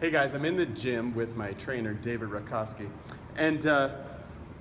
Hey guys, I'm in the gym with my trainer, David Rakowski. And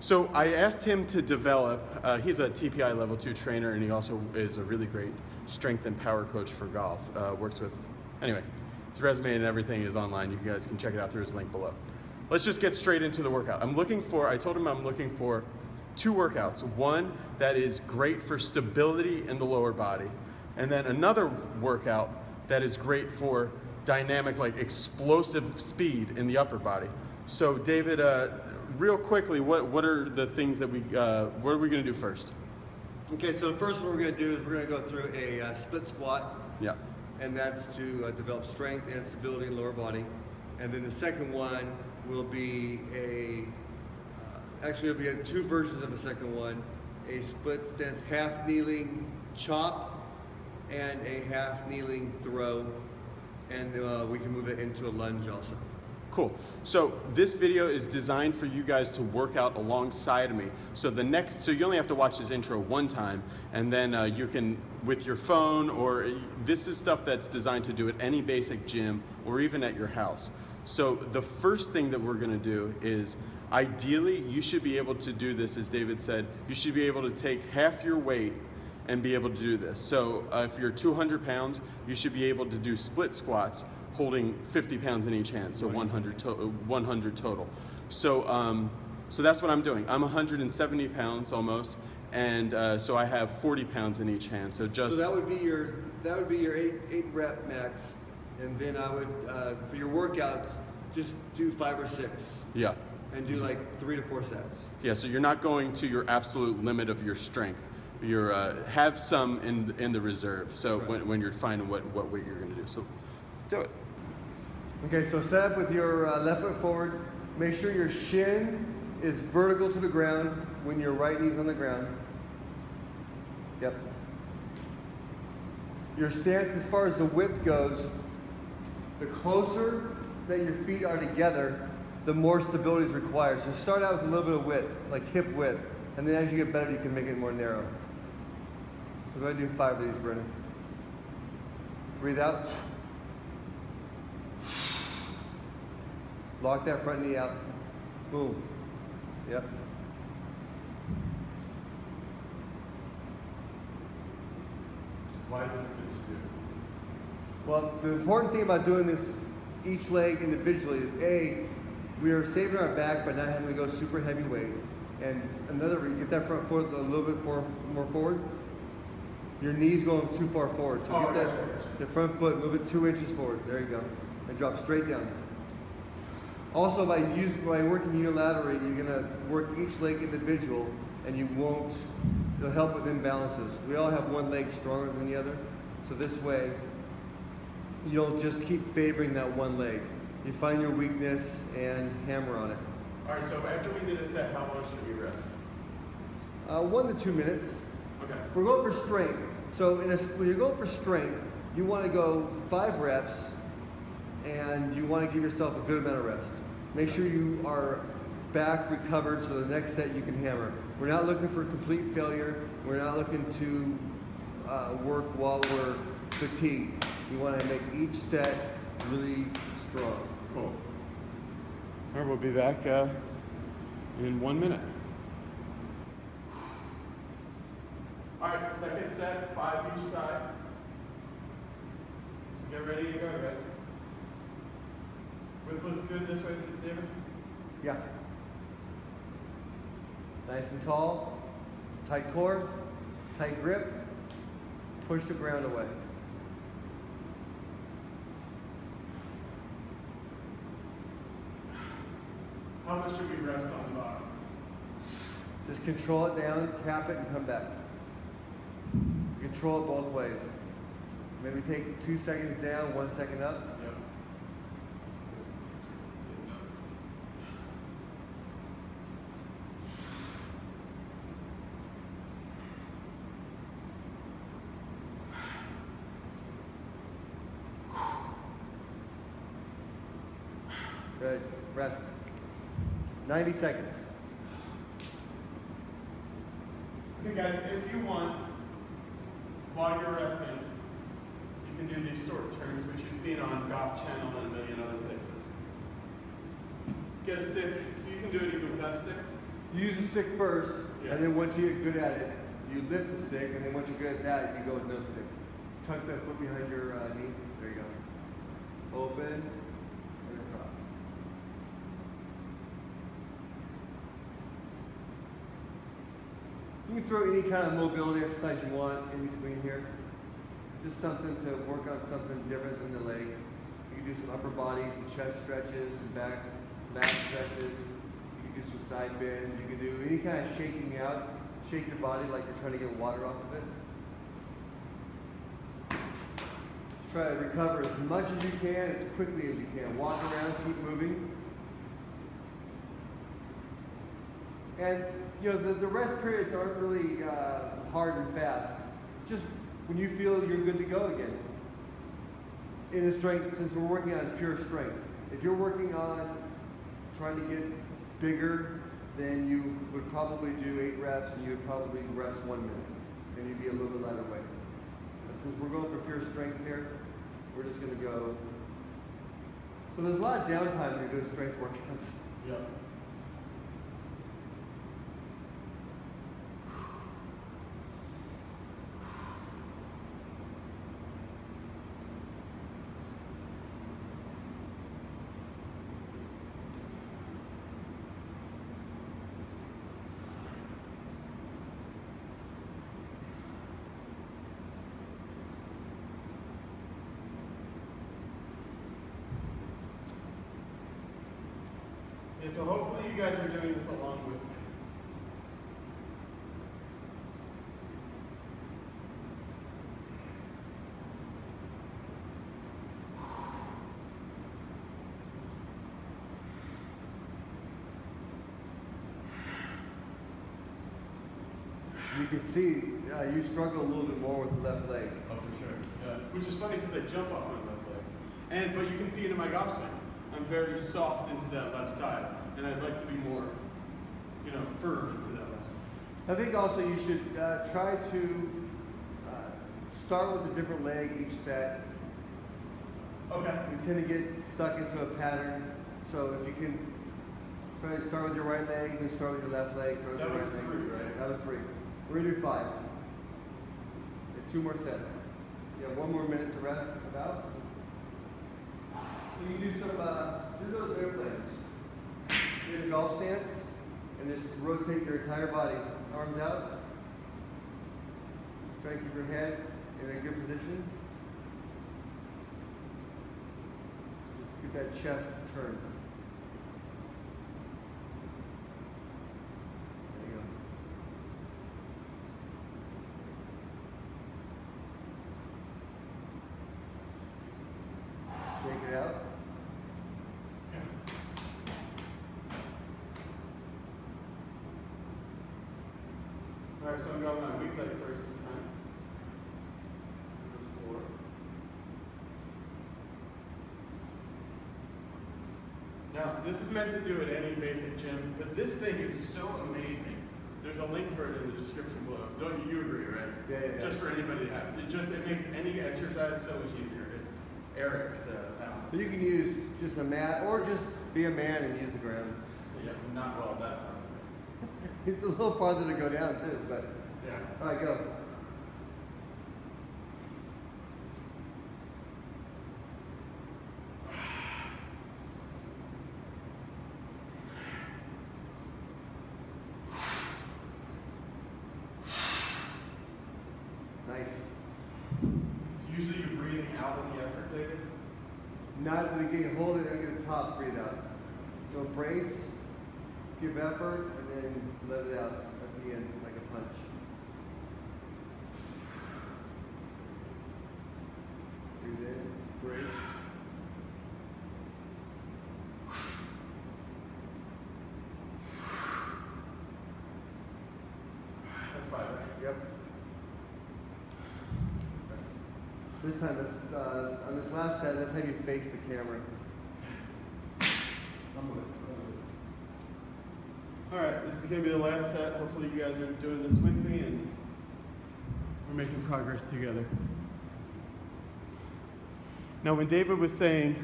so I asked him to develop, he's a TPI level 2 trainer, and he also is a really great strength and power coach for golf. Works with, anyway, his resume and everything is online. You guys can check it out through his link below. Let's just get straight into the workout. I told him I'm looking for 2 workouts. One that is great for stability in the lower body, and then another workout that is great for dynamic, like explosive speed in the upper body. So David, real quickly, what are the things that what are we gonna do first? Okay, so the first one we're gonna do is we're gonna go through a split squat. Yeah. And that's to develop strength and stability in the lower body. And then the second one will be actually it'll be 2 versions of a second one. A split stance half kneeling chop and a half kneeling throw. And we can move it into a lunge also. Cool. So this video is designed for you guys to work out alongside of me. So you only have to watch this intro one time, and then you can, with your phone, or this is stuff that's designed to do at any basic gym or even at your house. So the first thing that we're gonna do is, ideally, you should be able to do this, as David said, you should be able to take half your weight and be able to do this. So if you're 200 pounds, you should be able to do split squats holding 50 pounds in each hand, so 100 total. So that's what I'm doing. I'm 170 pounds almost, and so I have 40 pounds in each hand. So that would be your 8 rep max, and then I would for your workouts just do 5 or 6. Yeah. And do like 3 to 4 sets. Yeah. So you're not going to your absolute limit of your strength. You're have some in the reserve. So right. when you're finding what weight you're going to do. So let's do it. Okay, so set up with your left foot forward. Make sure your shin is vertical to the ground when your right knee's on the ground. Yep. Your stance, as far as the width goes, the closer that your feet are together, the more stability is required. So start out with a little bit of width, like hip width, and then as you get better, you can make it more narrow. So go ahead and do 5 of these, Brennan. Breathe out. Lock that front knee out. Boom. Yep. Why is this good to do? Well, the important thing about doing this each leg individually is we are saving our back by not having to go super heavy weight. And another, you get that front foot a little bit more forward. Your knee's going too far forward. So get the front foot, move it 2 inches forward. There you go. And drop straight down. Also, by working unilaterally, you're gonna work each leg individual, and it'll help with imbalances. We all have one leg stronger than the other. So this way, you don't just keep favoring that one leg. You find your weakness and hammer on it. All right, so after we did a set, how long should we rest? 1 to 2 minutes. Okay. We're going for strength. So when you're going for strength, you want to go 5 reps, and you want to give yourself a good amount of rest. Make sure you are back recovered so the next set you can hammer. We're not looking for complete failure. We're not looking to work while we're fatigued. We want to make each set really strong. Cool. All right, we'll be back in 1 minute. All right, second set, 5 each side. So get ready to go, guys. Width looks good this way, David? Yeah. Nice and tall, tight core, tight grip, push the ground away. How much should we rest on the bottom? Just control it down, tap it, and come back. Control it both ways. Maybe take 2 seconds down, 1 second up. Yep. Good. Rest. 90 seconds. Okay guys, if you want, while you're resting, you can do these short turns, which you've seen on Golf Channel and a million other places. get a stick. You can do it even without a stick. You use the stick first, Yeah. and then once you get good at it, you lift the stick, and then once you're good at that, you go with no stick. Tuck that foot behind your knee. There you go. Open and across. You can throw any kind of mobility exercise you want in between here. Just something to work on something different than the legs. You can do some upper body, some chest stretches, some back stretches. You can do some side bends. You can do any kind of shaking out. Shake your body like you're trying to get water off of it. Just try to recover as much as you can, as quickly as you can. Walk around, keep moving. And you know, the rest periods aren't really hard and fast. It's just when you feel you're good to go again. In a strength, since we're working on pure strength. If you're working on trying to get bigger, then you would probably do 8 reps and you would probably rest 1 minute. And you'd be a little bit lighter weight. But since we're going for pure strength here, we're just gonna go. So there's a lot of downtime when you're doing strength workouts. Yep. And so hopefully you guys are doing this along with me. You can see you struggle a little bit more with the left leg. Oh, for sure. Yeah. Which is funny because I jump off my left leg. But you can see it in my golf swing. I'm very soft into that left side, and I'd like to be more, firm into that left side. I think also you should try to start with a different leg each set. Okay. We tend to get stuck into a pattern, so if you can try to start with your right leg, then start with your left leg. Start with That your was right 3, leg. right? That was 3. We're gonna do 5. Okay, 2 more sets. You have 1 more minute to rest. About. You can do some do those airplanes. Get a golf stance and just rotate your entire body, arms out. Try to keep your head in a good position. Just get that chest turned. There you go. Shake it out. All right, so I'm going on weak leg first this time. Number 4. Now, this is meant to do at any basic gym, but this thing is so amazing. There's a link for it in the description below. Don't you agree, right? Yeah. Just for anybody to have. It makes any exercise so much easier. Eric's balance. So you can use just a mat or just be a man and use the ground. Yeah, not well, that's not for me. It's a little farther to go down too, but Yeah. all right, go. Nice. Usually you're breathing out in the effort, David. Not at the beginning, hold it and at the top, breathe out. So brace, give effort, and then let it out at the end like a punch. Breathe in, brace. That's 5, right? Yep. This time, on this last set, let's have you face the camera. All right, this is gonna be the last set. Hopefully you guys are doing this with me and we're making progress together. Now when David was saying,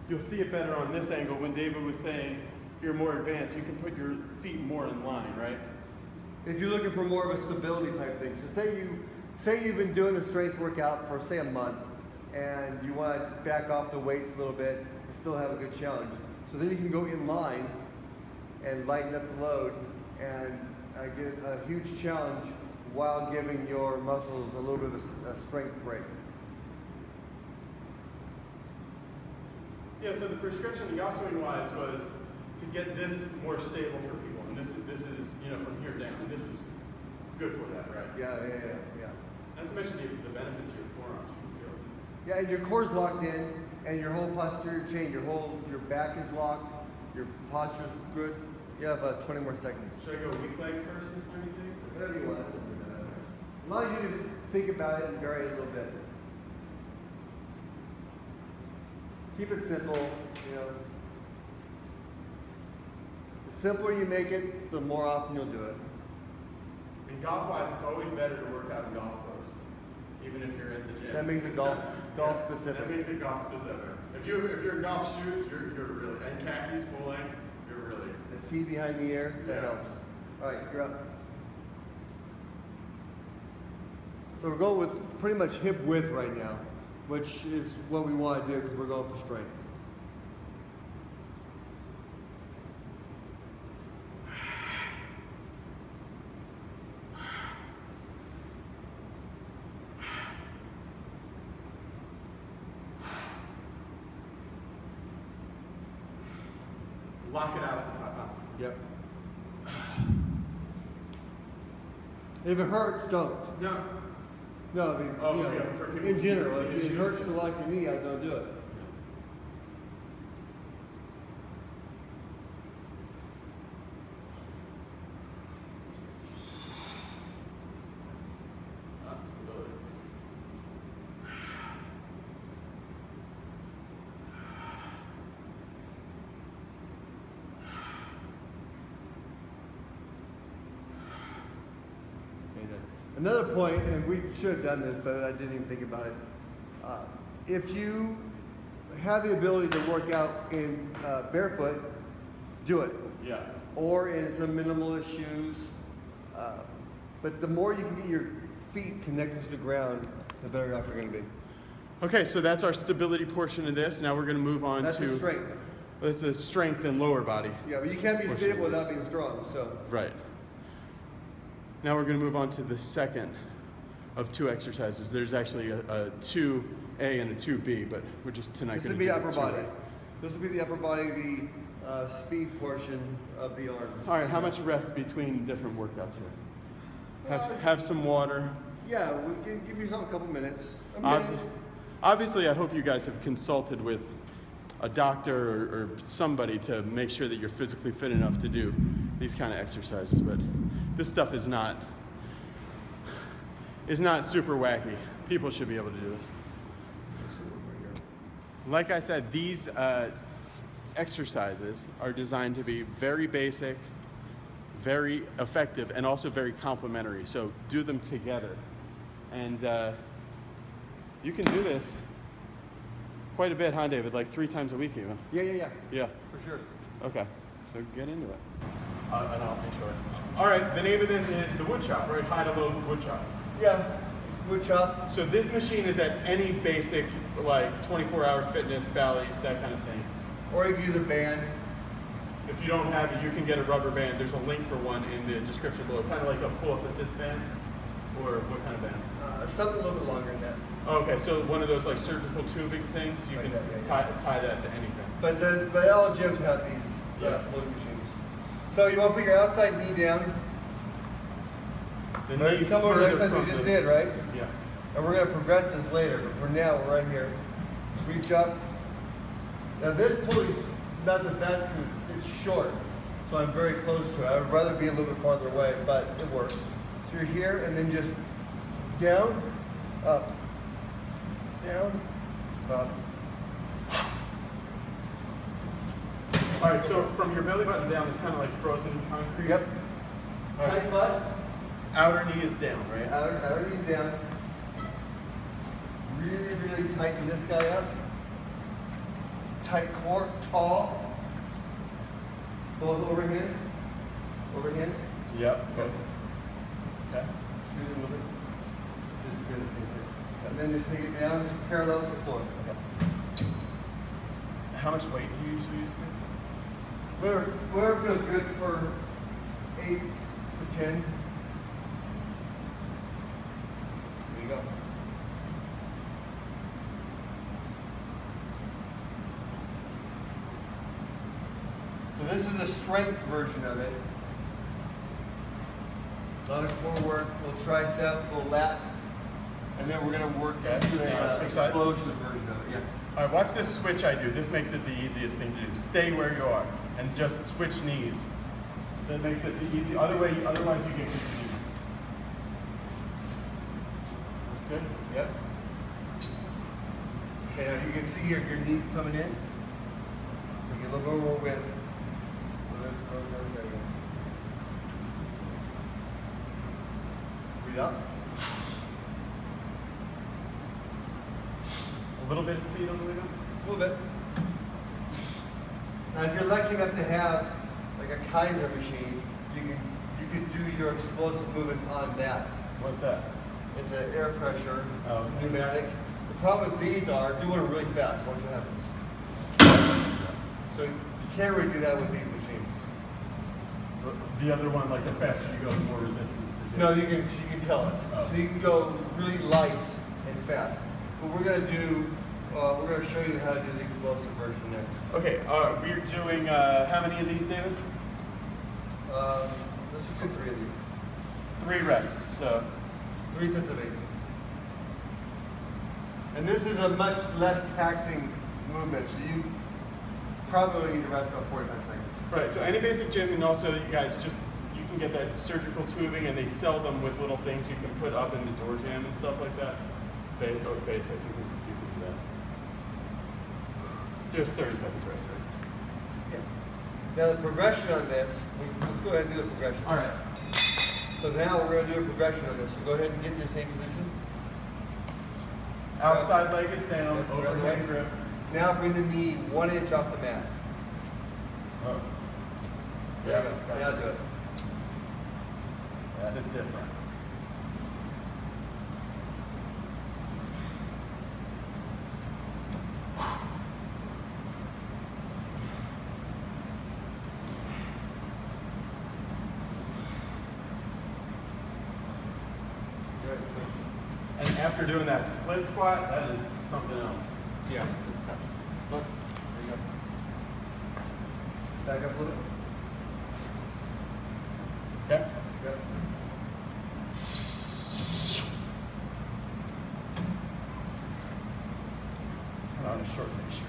you'll see it better on this angle, when David was saying if you're more advanced, you can put your feet more in line, right? If you're looking for more of a stability type thing, so say you've been doing a strength workout for say a month, and you want to back off the weights a little bit and still have a good challenge. So then you can go in line and lighten up the load and get a huge challenge while giving your muscles a little bit of a strength break. Yeah, so the prescription, the swing wise, was to get this more stable for people, and this is from here down, and this is good for that, right? Yeah. Not to mention the benefits to your forearms, you can feel it. Yeah, and your core's locked in, and your whole posterior chain, your back is locked, your posture's good. You have 20 more seconds. Should I go weak leg first this time, you think? Whatever you want. As long as you just think about it and vary it a little bit. Keep it simple, The simpler you make it, the more often you'll do it. And golf-wise, it's always better to work out in golf clothes, even if you're at the gym. That makes it golf specific. That makes it golf specific. If you're in golf shoes, you're really, and khakis, full length, you're really. The T behind the ear, that helps. All right, you're up. So we're going with pretty much hip width right now, which is what we want to do because we're going for strength. Lock it out at the top. Huh? Yep. If it hurts, don't. No. No, I mean, for people in general, if it issues, hurts to lock your knee out, don't do it. Stability. Another point, and we should have done this, but I didn't even think about it. If you have the ability to work out in barefoot, do it. Yeah. Or in some minimalist shoes. But the more you can get your feet connected to the ground, the better off you're going to be. Okay, so that's our stability portion of this. Now we're going to move on That's to the strength. That's the strength and lower body. Yeah, but you can't be portion stable of this. without being strong. So. Right. Now we're going to move on to the second of two exercises. There's actually a 2A and a 2B, but we're just tonight This going will to be do upper the 2A. body. This will be the upper body, the speed portion of the arms. All right, how much rest between different workouts here? Well, Have some water. Yeah, we can give you some a couple minutes. Obviously, I hope you guys have consulted with a doctor or somebody to make sure that you're physically fit enough to do these kind of exercises, but this stuff is not super wacky. People should be able to do this. Like I said, these exercises are designed to be very basic, very effective, and also very complementary. So do them together. And you can do this quite a bit, huh, David? Like 3 times a week even. Yeah. Yeah. For sure. Okay, so get into it. And I'll intro it. All right, the name of this is the wood chop, right? High to low wood chop. Yeah, wood chop. So this machine is at any basic, like 24-hour fitness, Bally's, that kind of thing. Or you can use a band. If you don't have it, you can get a rubber band. There's a link for one in the description below. Kind of like a pull-up assist band, or what kind of band? Something a little bit longer than that. Okay, so one of those like surgical tubing things. You Like can that, tie that to anything. But all gyms have these pulling machines. So you want to put your outside knee down. The Very knee similar to the further exercise from we just the- did, right? Yeah. And we're going to progress this later, but for now, we're right here. Reach up. Now this pulley's not the best because it's short, so I'm very close to it. I would rather be a little bit farther away, but it works. So you're here, and then just down, up, down, up. All right, so from your belly button down, it's kind of like frozen concrete. Yep. All right, Tight butt. outer knee is down, right? Outer knees down. Really, really tighten this guy up. Tight core, tall. Both overhand. Overhand. Yep, both. Okay. Shoot it a little bit. Just because it's good. And then just take it down parallel to the floor. Okay. How much weight do you usually use there? Whatever feels good for 8 to 10. There you go. So this is the strength version of it. A lot of core work, little tricep, little lat, and then we're going to work into the explosive version of it. Yeah. All right, watch this switch I do. This makes it the easiest thing to do. Stay where you are and just switch knees. That makes it the easy. Otherwise you get confused. That's good? Yep. Okay, now you can see your knees coming in. So get a little more width. There you go. Breathe out. A little bit of speed on the way down? A little bit. Now, if you're lucky enough to have like a Kaiser machine, you can do your explosive movements on that. What's that? It's an air pressure, okay. pneumatic. The problem with these are doing it really fast. Watch what happens. So you can't really do that with these machines. The other one, like the faster you go, the more resistance is. No, you can tell it. Oh. So you can go really light and fast. But we're gonna show you how to do the explosive version next. Okay, we're doing how many of these, David? Let's just do 3 of these. 3 reps. So 3 sets of 8. And this is a much less taxing movement, so you probably only need to rest about 45 seconds. right. So any basic gym, and also you guys you can get that surgical tubing, and they sell them with little things you can put up in the door jam and stuff like that. Basic, you can do that. Just 30 seconds rest, right? Yeah. Now the progression on this, let's go ahead and do the progression. All right. So now we're going to do a progression on this. So go ahead and get in your same position. Outside leg is down, Yep, overhand grip. Now bring the knee 1 inch off the mat. Oh. There you go. Now do it. That is different. And after doing that split squat, that is something else. Yeah, it's tough. Look, there you go. Back up a little bit. Okay. Yep. Put on a short neck shirt.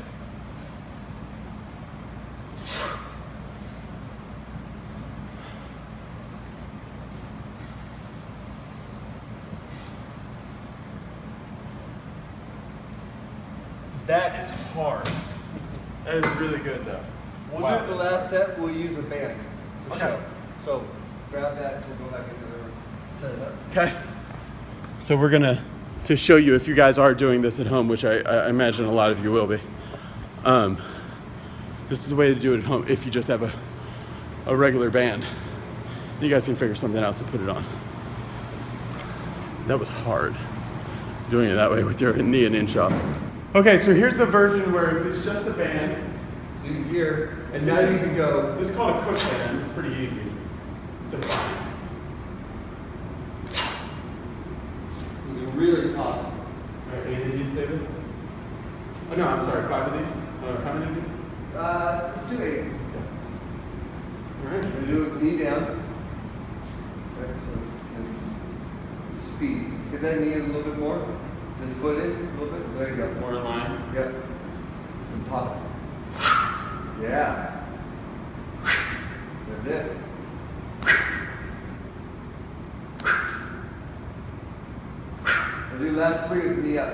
That is hard. That is really good though. We'll do the last set, we'll use a band to Okay. show. So grab that, we'll go back into the set it up. Okay. So we're gonna, to show you if you guys are doing this at home, which I imagine a lot of you will be, this is the way to do it at home if you just have a regular band. You guys can figure something out to put it on. That was hard, doing it that way with your knee an inch off. Okay, so here's the version where if it's just a band. So you can hear, and now you can go. This is called a cook band. It's pretty easy to find. You can really talk. All right, 8 of these, David? Oh, no, I'm sorry, 5 of these? How many of these? Let's do 8. All right. We'll do it knee down. Right, so, and just speed. Get that knee in a little bit more. This foot in a little bit. There you go. More in line. Yep. And pop it. Yeah. That's it. We'll do last 3 with knee up.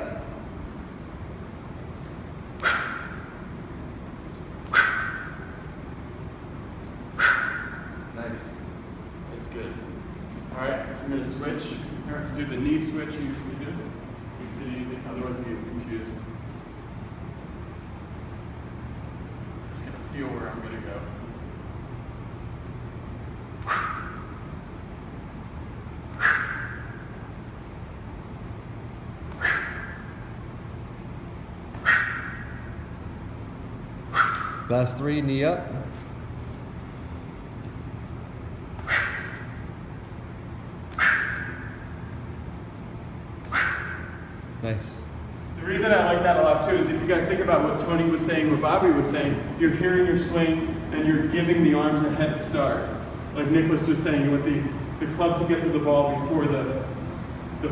Nice. That's good. All right, I'm going to switch. Do the knee switch you usually do. Makes it easy, otherwise you get confused. Just going to feel where I'm going to go. Last 3, knee up. Nice. The reason I like that a lot too is if you guys think about what Tony was saying, what Bobby was saying, you're hearing your swing and you're giving the arms a head start. Like Nicholas was saying, with the club to get to the ball before the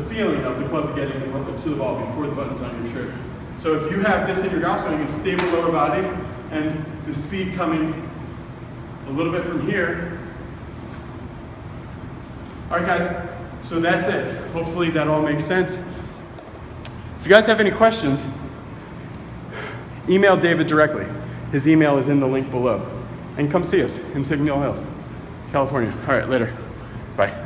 feeling of the club getting to the ball before the button's on your shirt. So if you have this in your golf swing, a stable lower body and the speed coming a little bit from here. All right, guys, so that's it. Hopefully that all makes sense. If you guys have any questions, email David directly. His email is in the link below. And come see us in Signal Hill, California. All right, later. Bye.